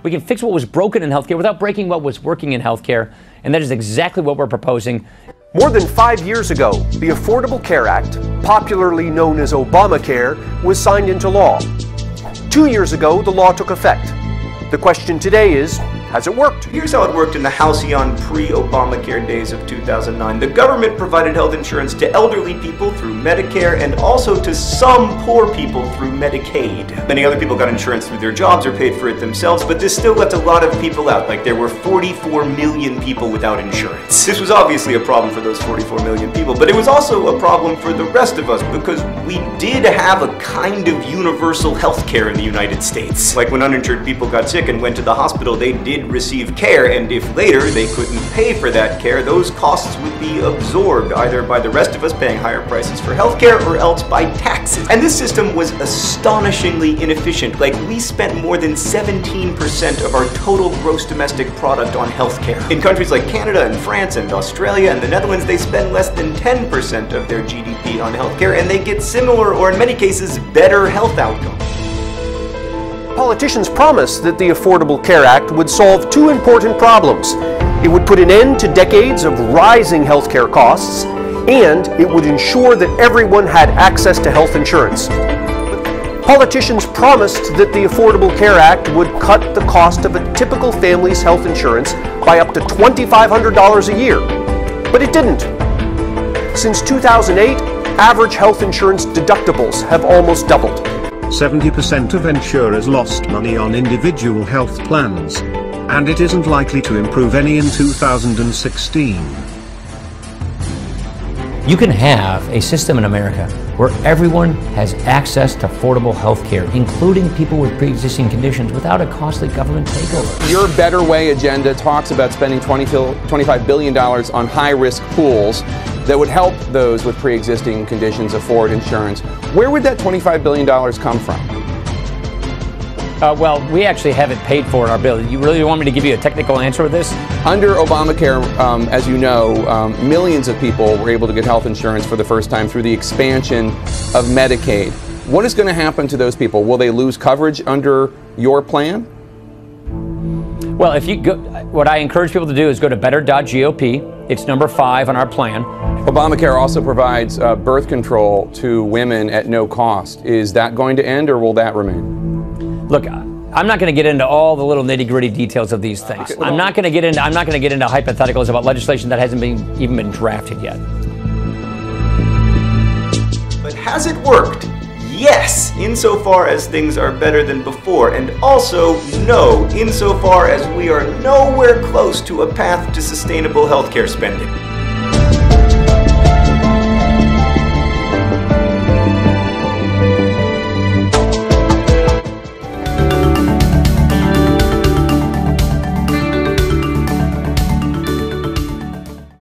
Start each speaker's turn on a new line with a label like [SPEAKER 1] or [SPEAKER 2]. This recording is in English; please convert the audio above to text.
[SPEAKER 1] We can fix what was broken in healthcare without breaking what was working in healthcare, and that is exactly what we're proposing.
[SPEAKER 2] More than 5 years ago, the Affordable Care Act, popularly known as Obamacare, was signed into law. 2 years ago, the law took effect. The question today is, has it worked?
[SPEAKER 3] Here's how it worked in the halcyon pre-Obamacare days of 2009. The government provided health insurance to elderly people through Medicare and also to some poor people through Medicaid. Many other people got insurance through their jobs or paid for it themselves, but this still left a lot of people out. Like there were 44 million people without insurance. This was obviously a problem for those 44 million people, but it was also a problem for the rest of us because we did have a kind of universal health care in the United States. Like when uninsured people got sick and went to the hospital, they did receive care, and if later they couldn't pay for that care, those costs would be absorbed either by the rest of us paying higher prices for healthcare or else by taxes. And this system was astonishingly inefficient. Like we spent more than 17% of our total gross domestic product on healthcare. In countries like Canada and France and Australia and the Netherlands, they spend less than 10% of their GDP on healthcare, and they get similar or in many cases better health outcomes.
[SPEAKER 2] Politicians promised that the Affordable Care Act would solve two important problems. It would put an end to decades of rising healthcare costs, and it would ensure that everyone had access to health insurance. Politicians promised that the Affordable Care Act would cut the cost of a typical family's health insurance by up to $2,500 a year, but it didn't. Since 2008, average health insurance deductibles have almost doubled.
[SPEAKER 4] 70% of insurers lost money on individual health plans, and it isn't likely to improve any in 2016.
[SPEAKER 1] You can have a system in America where everyone has access to affordable health care, including people with pre-existing conditions, without a costly government takeover.
[SPEAKER 5] Your Better Way agenda talks about spending $25 billion on high-risk pools that would help those with pre-existing conditions afford insurance. Where would that $25 billion come from?
[SPEAKER 1] Well, we actually have it paid for in our bill. You really want me to give you a technical answer with this?
[SPEAKER 5] Under Obamacare, as you know, millions of people were able to get health insurance for the first time through the expansion of Medicaid. What is going to happen to those people? Will they lose coverage under your plan?
[SPEAKER 1] Well, if you go, what I encourage people to do is go to better.gop. It's number 5 on our plan.
[SPEAKER 5] Obamacare also provides birth control to women at no cost. Is that going to end, or will that remain?
[SPEAKER 1] Look, I'm not going to get into all the little nitty-gritty details of these things.
[SPEAKER 5] Okay.
[SPEAKER 1] I'm not going to get into hypotheticals about legislation that hasn't even been drafted yet.
[SPEAKER 3] But has it worked? Yes, insofar as things are better than before, and also no, insofar as we are nowhere close to a path to sustainable healthcare spending.